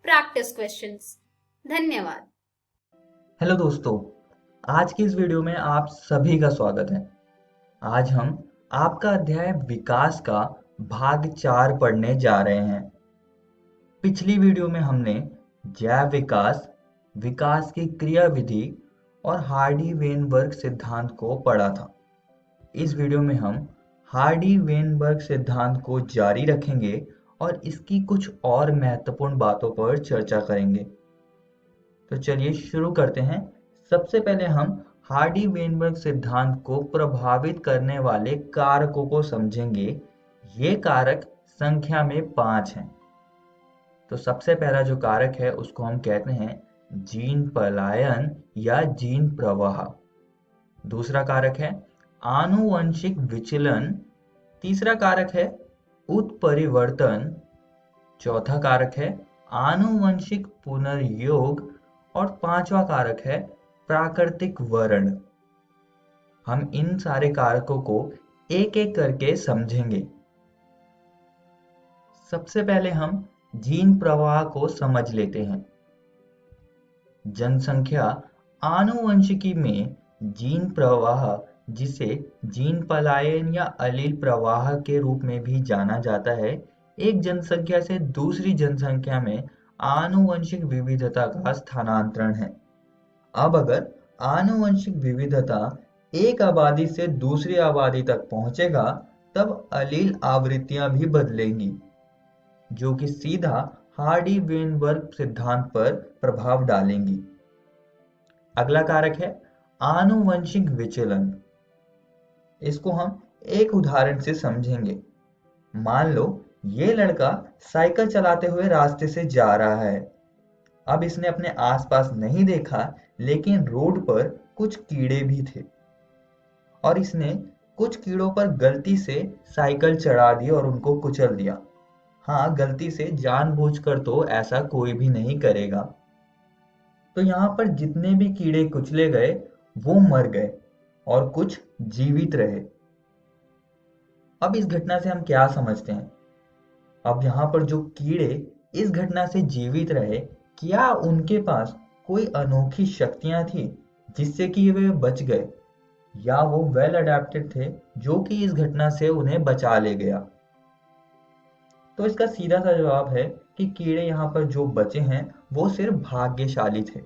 प्रैक्टिस क्वेश्चंस। धन्यवाद। हेलो दोस्तों, आज की इस वीडियो में आप सभी का स्वागत है। आज हम आपका अध्याय विकास का भाग 4 पढ़ने जा रहे हैं। पिछली वीडियो में हमने जैव विकास, विकास की क्रियाविधि और हार्डी-वेनबर्ग सिद्धांत को पढ़ा था। इस वीडियो में हम हार्डी-वेनबर्ग सिद्धांत को जारी रखेंगे और इसकी कुछ और महत्वपूर्ण बातों पर चर्चा करेंगे। तो चलिए शुरू करते हैं। सबसे पहले हम हार्डी-वेनबर्ग सिद्धांत को प्रभावित करने वाले कारकों को समझेंगे। ये कारक संख्या में 5 हैं। तो सबसे पहला जो कारक है उसको हम कहते हैं जीन पलायन या जीन प्रवाह। दूसरा कारक है आनुवंशिक विचलन। तीसरा कारक है उत्परिवर्तन। चौथा कारक है आनुवंशिक पुनर्योग और पांचवा कारक है प्राकृतिक वर्ण। हम इन सारे कारकों को एक एक करके समझेंगे। सबसे पहले हम जीन प्रवाह को समझ लेते हैं। जनसंख्या आनुवंशिकी में जीन प्रवाह, जिसे जीन पलायन या अलील प्रवाह के रूप में भी जाना जाता है, एक जनसंख्या से दूसरी जनसंख्या में आनुवंशिक विविधता का स्थानांतरण है। अब अगर आनुवंशिक विविधता एक आबादी से दूसरी आबादी तक पहुंचेगा तब अलील आवृत्तियां भी बदलेंगी, जो कि सीधा हार्डी-वेनबर्ग सिद्धांत पर प्रभाव डालेंगी। अगला कारक है आनुवंशिक विचलन। इसको हम एक उदाहरण से समझेंगे। मान लो ये लड़का साइकिल चलाते हुए रास्ते से जा रहा है। अब इसने अपने आसपास नहीं देखा, लेकिन रोड पर कुछ कीड़े भी थे और इसने कुछ कीड़ों पर गलती से साइकिल चढ़ा दी और उनको कुचल दिया। हाँ, गलती से, जानबूझकर तो ऐसा कोई भी नहीं करेगा। तो यहाँ पर जितने भी कीड़े कुचले गए वो मर गए और कुछ जीवित रहे। अब इस घटना से हम क्या समझते हैं? अब यहाँ पर जो कीड़े इस घटना से जीवित रहे, क्या उनके पास कोई अनोखी शक्तियां थी जिससे कि वे बच गए, या वो वेल अडेप्टेड थे जो कि इस घटना से उन्हें बचा ले गया? तो इसका सीधा सा जवाब है कि कीड़े यहाँ पर जो बचे हैं वो सिर्फ भाग्यशाली थे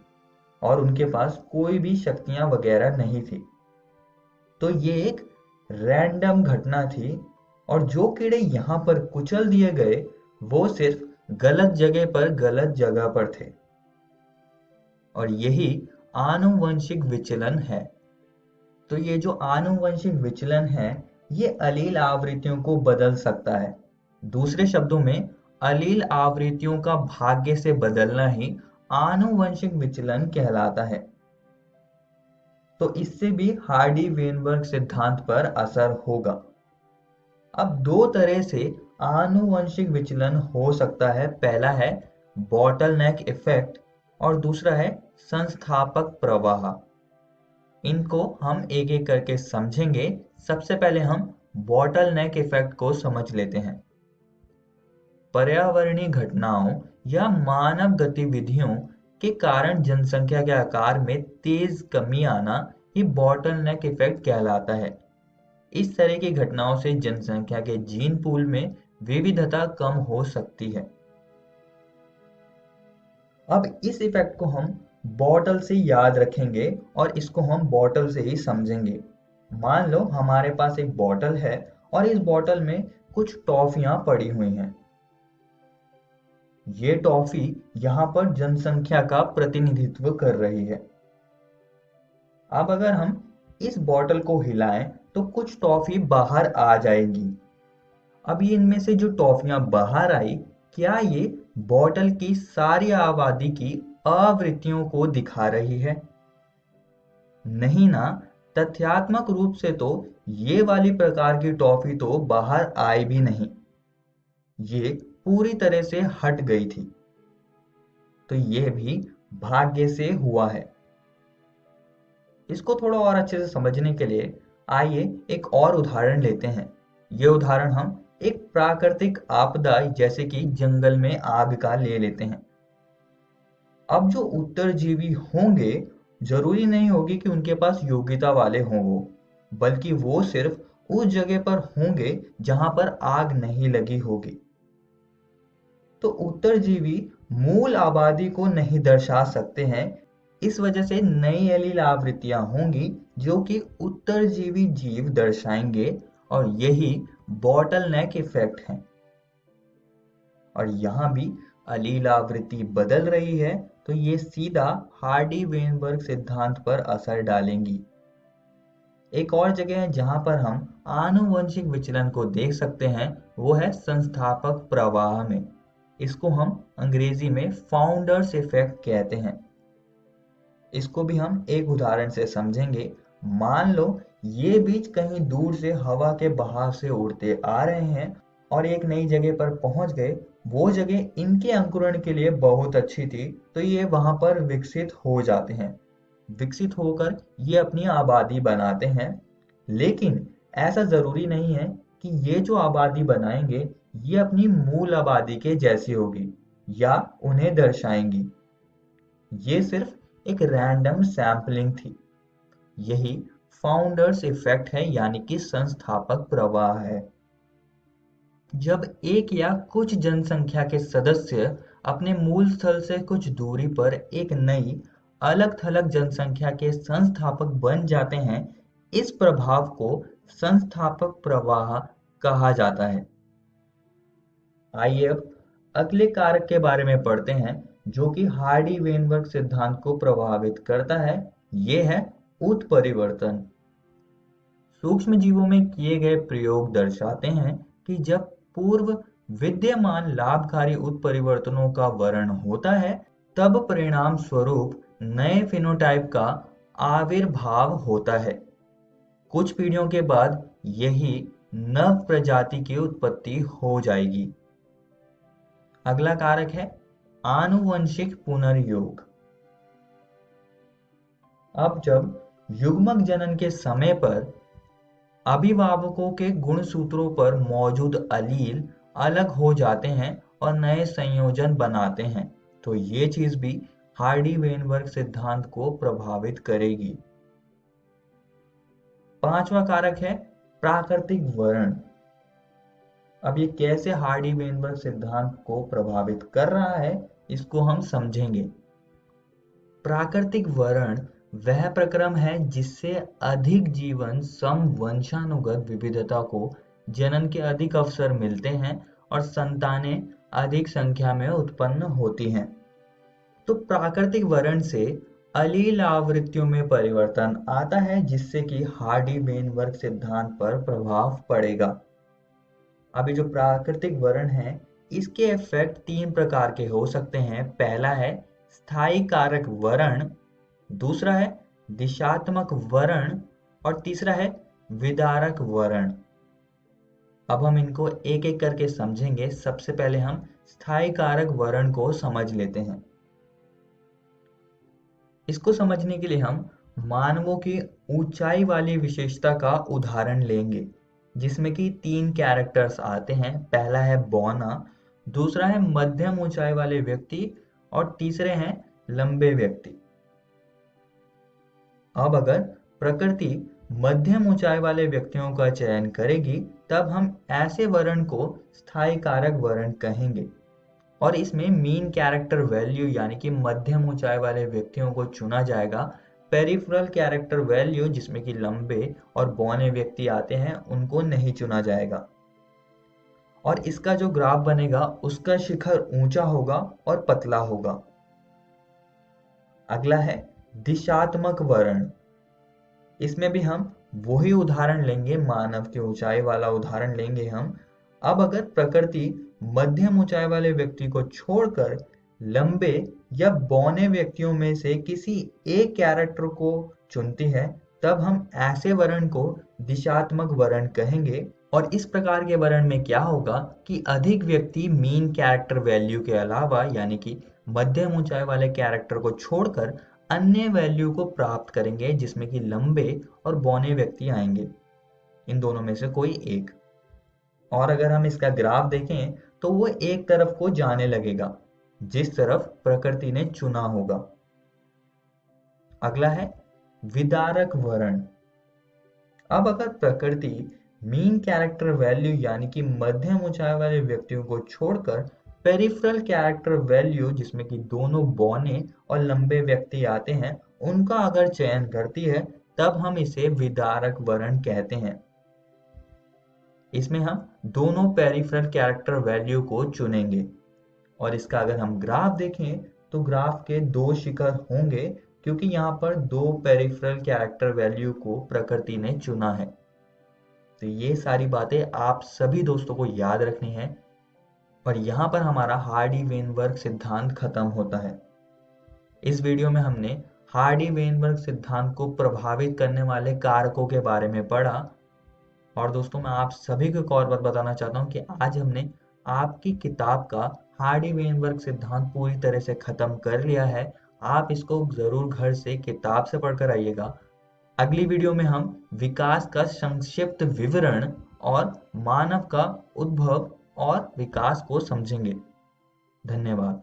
और उनके पास कोई भी शक्तियां वगैरह नहीं थी। तो ये एक रैंडम घटना थी और जो कीड़े यहाँ पर कुचल दिए गए वो सिर्फ गलत जगह पर गलत जगह पर थे, और यही आनुवंशिक विचलन है। तो ये जो आनुवंशिक विचलन है ये अलील आवृत्तियों को बदल सकता है। दूसरे शब्दों में, अलील आवृत्तियों का भाग्य से बदलना ही आनुवंशिक विचलन कहलाता है। तो इससे भी हार्डी-वेनबर्ग सिद्धांत पर असर होगा। अब दो तरह से आनुवंशिक विचलन हो सकता है। पहला है बॉटलनेक इफेक्ट और दूसरा है संस्थापक प्रवाह। इनको हम एक एक करके समझेंगे। सबसे पहले हम बॉटलनेक इफेक्ट को समझ लेते हैं। पर्यावरणीय घटनाओं या मानव गतिविधियों के कारण जनसंख्या के आकार में तेज कमी आना ही बॉटलनेक इफेक्ट कहलाता है। इस तरह की घटनाओं से जनसंख्या के जीन पूल में विविधता कम हो सकती है। अब इस इफेक्ट को हम बॉटल से याद रखेंगे और इसको हम बॉटल से ही समझेंगे। मान लो हमारे पास एक बॉटल है और इस बॉटल में कुछ टॉफियां पड़ी हुई हैं। ये टॉफी यहाँ पर जनसंख्या का प्रतिनिधित्व कर रही है। अब अगर हम इस बॉटल को हिलाएं तो कुछ टॉफी बाहर आ जाएगी। अब ये इनमें से जो टॉफियां बाहर आई, क्या ये बॉटल की सारी आबादी की आवृत्तियों को दिखा रही है? नहीं ना। तथ्यात्मक रूप से तो ये वाली प्रकार की टॉफी तो बाहर आई भी नहीं, ये पूरी तरह से हट गई थी। तो ये भी भाग्य से हुआ है। इसको थोड़ा और अच्छे से समझने के लिए आइए एक और उदाहरण लेते हैं। ये उदाहरण हम एक प्राकृतिक आपदा जैसे कि जंगल में आग का ले लेते हैं। अब जो उत्तरजीवी होंगे, जरूरी नहीं होगी कि उनके पास योग्यता वाले हों वो, बल्कि वो सिर्फ उस जगह पर होंगे जहां पर आग नहीं लगी होगी। तो उत्तरजीवी मूल आबादी को नहीं दर्शा सकते हैं। इस वजह से नई एलील आवृत्तियां होंगी जो कि उत्तरजीवी जीव दर्शाएंगे, और यही बॉटलनेक इफेक्ट है। और यहां भी अलील आवृत्ति बदल रही है, तो ये सीधा हार्डी-वेनबर्ग सिद्धांत पर असर डालेंगी। एक और जगह है जहां पर हम आनुवंशिक विचलन को देख सकते हैं, वो है संस्थापक प्रवाह में। इसको हम अंग्रेजी में फाउंडर्स इफेक्ट कहते हैं। इसको भी हम एक उदाहरण से समझेंगे। मान लो ये बीज कहीं दूर से हवा के बहाव से उड़ते आ रहे हैं और एक नई जगह पर पहुंच गए। वो जगह इनके अंकुरण के लिए बहुत अच्छी थी, तो ये वहां पर विकसित हो जाते हैं। विकसित होकर ये अपनी आबादी बनाते हैं, लेकिन ऐसा जरूरी नहीं है कि ये जो आबादी बनाएंगे ये अपनी मूल आबादी के जैसी होगी या उन्हें दर्शाएंगी। ये सिर्फ एक रैंडम सैंपलिंग थी। यही फाउंडर्स इफेक्ट है, यानी कि संस्थापक प्रवाह है। जब एक या कुछ जनसंख्या के सदस्य अपने मूल स्थल से कुछ दूरी पर एक नई अलग थलग जनसंख्या के संस्थापक बन जाते हैं, इस प्रभाव को संस्थापक प्रवाह कहा जाता है। आइए अब अगले कारक के बारे में पढ़ते हैं जो कि हार्डी-वेनबर्ग सिद्धांत को प्रभावित करता है। ये है उत्परिवर्तन। सूक्ष्म जीवों में किए गए प्रयोग दर्शाते हैं कि जब पूर्व विद्यमान लाभकारी उत्परिवर्तनों का वर्णन होता है तब परिणाम स्वरूप नए फिनोटाइप का आविर्भाव होता है। कुछ पीढ़ियों के बाद यही नव प्रजाति की उत्पत्ति हो जाएगी। अगला कारक है आनुवंशिक पुनर्योग। अब जब युग्मक जनन के समय पर अभिभावकों के गुणसूत्रों पर मौजूद अलील अलग हो जाते हैं और नए संयोजन बनाते हैं तो ये चीज भी हार्डी वेनबर्ग सिद्धांत को प्रभावित करेगी। पांचवा कारक है प्राकृतिक वर्ण। अब ये कैसे हार्डी वेनबर्ग सिद्धांत को प्रभावित कर रहा है इसको हम समझेंगे। प्राकृतिक वर्ण वह प्रक्रम है जिससे अधिक जीवन सम वंशानुगत विविधता को जनन के अधिक अवसर मिलते हैं और संतानें अधिक संख्या में उत्पन्न होती हैं। तो प्राकृतिक वर्ण से अलील आवृत्तियों में परिवर्तन आता है जिससे कि हार्डी वेनबर्ग सिद्धांत पर प्रभाव पड़ेगा। अभी जो प्राकृतिक वर्ण है इसके इफेक्ट तीन प्रकार के हो सकते हैं। पहला है स्थायी कारक वर्ण, दूसरा है दिशात्मक वर्ण और तीसरा है विदारक वर्ण। अब हम इनको एक एक करके समझेंगे। सबसे पहले हम स्थायी कारक वर्ण को समझ लेते हैं। इसको समझने के लिए हम मानवों की ऊंचाई वाली विशेषता का उदाहरण लेंगे जिसमें कि तीन कैरेक्टर्स आते हैं। पहला है बौना, दूसरा है मध्यम ऊंचाई वाले व्यक्ति और तीसरे हैं लंबे व्यक्ति। अब अगर प्रकृति मध्यम ऊंचाई वाले व्यक्तियों का चयन करेगी तब हम ऐसे वर्ण को स्थायी कारक वर्ण कहेंगे और इसमें मीन कैरेक्टर वैल्यू यानी कि मध्यम ऊंचाई वाले व्यक्तियों को चुना जाएगा। पेरिफेरल कैरेक्टर वैल्यू जिसमें कि लंबे और बौने व्यक्ति आते हैं उनको नहीं चुना जाएगा और इसका जो ग्राफ बनेगा उसका शिखर ऊंचा होगा और पतला होगा। अगला है दिशात्मक वर्ण। इसमें भी हम वही उदाहरण लेंगे, मानव की ऊंचाई वाला उदाहरण लेंगे हम। अब अगर प्रकृति मध्यम ऊंचाई वाले व्यक्ति को छोड़कर लंबे या बौने व्यक्तियों में से किसी एक कैरेक्टर को चुनती है तब हम ऐसे वर्ण को दिशात्मक वर्ण कहेंगे। और इस प्रकार के वर्ण में क्या होगा कि अधिक व्यक्ति मीन कैरेक्टर वैल्यू के अलावा यानी कि मध्यम ऊंचाई वाले कैरेक्टर को छोड़कर अन्य वैल्यू को प्राप्त करेंगे जिसमें कि लंबे और बौने व्यक्ति आएंगे, इन दोनों में से कोई एक। और अगर हम इसका ग्राफ देखें तो वो एक तरफ को जाने लगेगा जिस तरफ प्रकृति ने चुना होगा। अगला है विदारक वर्ण। अब अगर प्रकृति मीन कैरेक्टर वैल्यू यानी कि मध्यम ऊंचाई वाले व्यक्तियों को छोड़कर पेरिफेरल कैरेक्टर वैल्यू जिसमें कि दोनों बौने और लंबे व्यक्ति आते हैं उनका अगर चयन करती है तब हम इसे विदारक वर्ण कहते हैं। इसमें हम दोनों पेरिफेरल कैरेक्टर वैल्यू को चुनेंगे और इसका अगर हम ग्राफ देखें तो ग्राफ के दो शिखर होंगे क्योंकि यहाँ पर दो पेरिफेरल कैरेक्टर वैल्यू को प्रकृति ने चुना है। तो ये सारी बातें आप सभी दोस्तों को याद रखनी है और यहाँ पर हमारा हार्डी वेनबर्ग सिद्धांत खत्म होता है। इस वीडियो में हमने हार्डी वेनबर्ग सिद्धांत को प्रभावित करने वाले कारकों के बारे में पढ़ा। और दोस्तों मैं आप सभी को एक और बात बताना चाहता हूँ कि आज हमने आपकी किताब का हार्डी वेनबर्ग सिद्धांत पूरी तरह से खत्म कर लिया है। आप इसको जरूर घर से किताब से पढ़कर आइएगा। अगली वीडियो में हम विकास का संक्षिप्त विवरण और मानव का उद्भव और विकास को समझेंगे। धन्यवाद।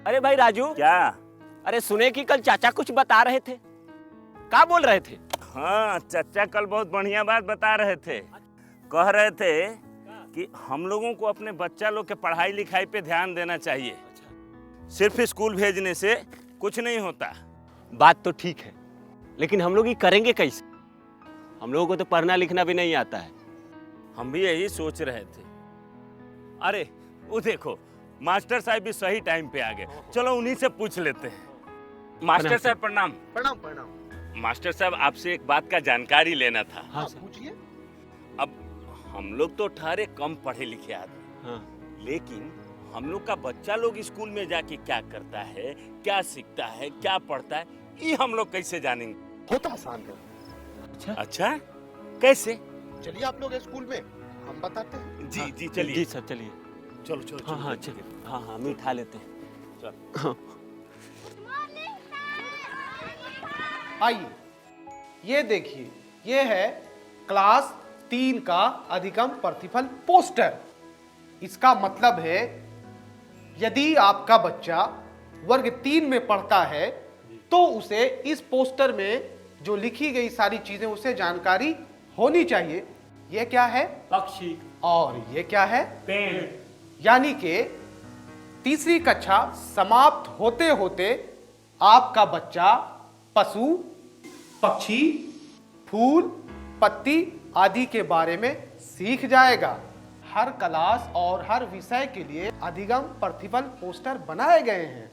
अरे भाई राजू, क्या? अरे सुने कि कल चाचा कुछ बता रहे थे, क्या बोल रहे थे? हाँ, चाचा कल बहुत बढ़िया बात बता रहे थे। कह रहे थे कि हम लोगों को अपने बच्चा लोग के पढ़ाई लिखाई पे ध्यान देना चाहिए। सिर्फ स्कूल भेजने से कुछ नहीं होता। बात तो ठीक है, लेकिन हम लोग ये करेंगे कैसे? हम लोगों को तो पढ़ना लिखना भी नहीं आता है। हम भी यही सोच रहे थे। अरे वो देखो, मास्टर साहब भी सही टाइम पे आ गए। चलो उन्हीं से पूछ लेते हैं। मास्टर साहब प्रणाम। प्रणाम प्रणाम। मास्टर साहब, आपसे एक बात का जानकारी लेना था। हाँ पूछिए। अब हम लोग तो ठहरे कम पढ़े लिखे आदमी, हाँ। लेकिन हम लोग का बच्चा लोग स्कूल में जाके क्या करता है, क्या सीखता है, क्या पढ़ता है, ये हम लोग कैसे जानेंगे? होता आसान है। अच्छा, कैसे? चलिए आप लोग स्कूल में, हम बताते हैं। जी जी चलिए। जी सर चलिए। चलो चलो। हाँ हाँ चलिए। हाँ हाँ, हम उठा लेते हैं। चल। आइए, ये देखिए, ये है क्लास 3 का अधिगम प्रतिफल पोस्टर। इसका मतलब है यदि आपका बच्चा वर्ग 3 में पढ़ता है तो उसे इस पोस्टर में जो लिखी गई सारी चीजें उसे जानकारी होनी चाहिए। यह क्या है? पक्षी। और ये क्या है? पेड़। यानी कि तीसरी कक्षा समाप्त होते होते आपका बच्चा पशु, पक्षी, फूल, पत्ती आदि के बारे में सीख जाएगा। हर क्लास और हर विषय के लिए अधिगम प्रतिफल पोस्टर बनाए गए हैं।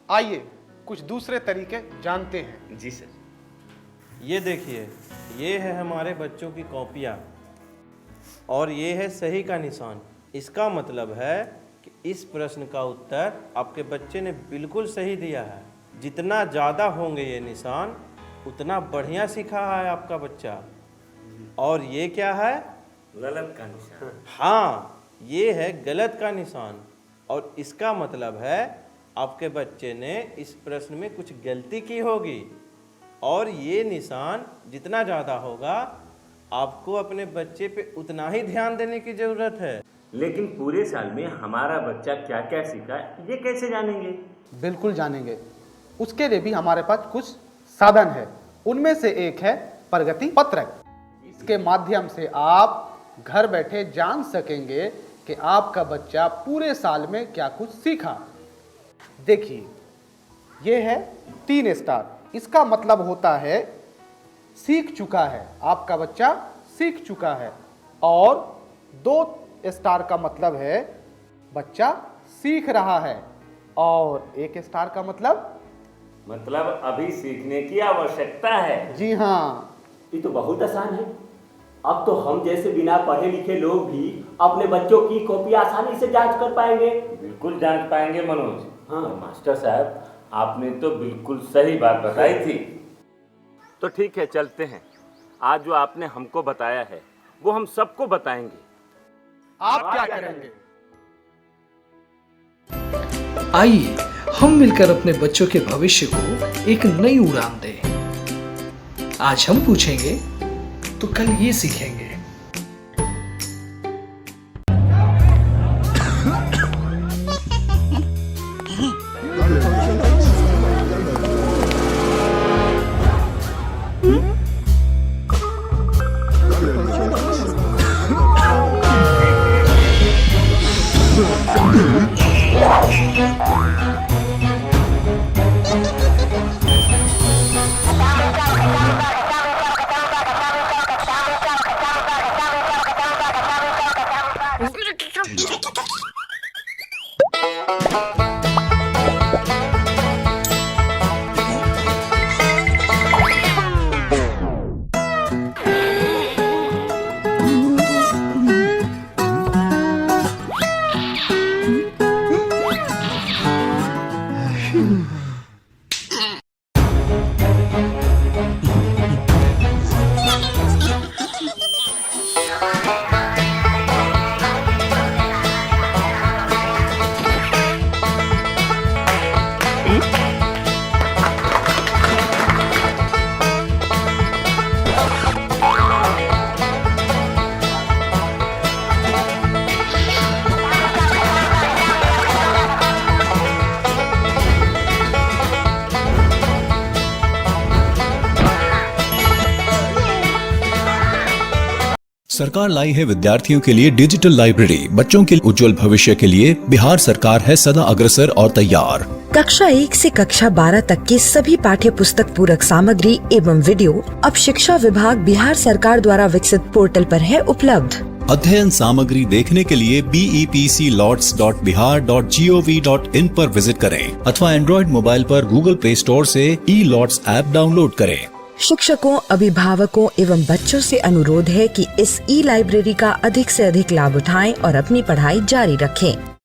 आइए कुछ दूसरे तरीके जानते हैं। जी सर। ये देखिए, ये है हमारे बच्चों की कॉपियाँ और ये है सही का निशान। इसका मतलब है कि इस प्रश्न का उत्तर आपके बच्चे ने बिल्कुल सही दिया है। जितना ज़्यादा होंगे ये निशान, उतना बढ़िया सीखा है आपका बच्चा। और ये क्या है? गलत का निशान। हाँ, ये है गलत का निशान और इसका मतलब है आपके बच्चे ने इस प्रश्न में कुछ गलती की होगी। और ये निशान जितना ज़्यादा होगा, आपको अपने बच्चे पे उतना ही ध्यान देने की ज़रूरत है। लेकिन पूरे साल में हमारा बच्चा क्या क्या सीखा, ये कैसे जानेंगे? बिल्कुल जानेंगे। उसके लिए भी हमारे पास कुछ साधन है। उनमें से एक है प्रगति पत्रक। इसके माध्यम से आप घर बैठे जान सकेंगे कि आपका बच्चा पूरे साल में क्या कुछ सीखा। देखिए, ये है 3 स्टार। इसका मतलब होता है सीख चुका है, आपका बच्चा सीख चुका है। और 2 स्टार का मतलब है बच्चा सीख रहा है। और 1 स्टार का मतलब अभी सीखने की आवश्यकता है। जी हाँ। ये तो बहुत आसान है। अब तो हम जैसे बिना पढ़े लिखे लोग भी अपने बच्चों की कॉपी आसानी से जांच कर पाएंगे। बिल्कुल जांच पाएंगे मनोज। हाँ। मास्टर साहब, आपने तो बिल्कुल सही बात बताई थी। तो ठीक है, चलते हैं। आज जो आपने हमको बताया है वो हम सबको बताएंगे। आप क्या करेंगे? आइए हम मिलकर अपने बच्चों के भविष्य को एक नई उड़ान दें। आज हम पूछेंगे तो कल ये सीखेंगे। सरकार लाई है विद्यार्थियों के लिए डिजिटल लाइब्रेरी। बच्चों के उज्जवल भविष्य के लिए बिहार सरकार है सदा अग्रसर और तैयार। कक्षा 1 से कक्षा 12 तक की सभी पाठ्य पुस्तक पूरक सामग्री एवं वीडियो अब शिक्षा विभाग बिहार सरकार द्वारा विकसित पोर्टल पर है उपलब्ध। अध्ययन सामग्री देखने के लिए BEPCLOTS.bihar.gov.in पर विजिट करें अथवा एंड्रॉइड मोबाइल पर गूगल प्ले स्टोर से E-LOTS ऐप डाउनलोड करें। शिक्षकों, अभिभावकों एवं बच्चों से अनुरोध है कि इस ई लाइब्रेरी का अधिक से अधिक लाभ उठाएं और अपनी पढ़ाई जारी रखें।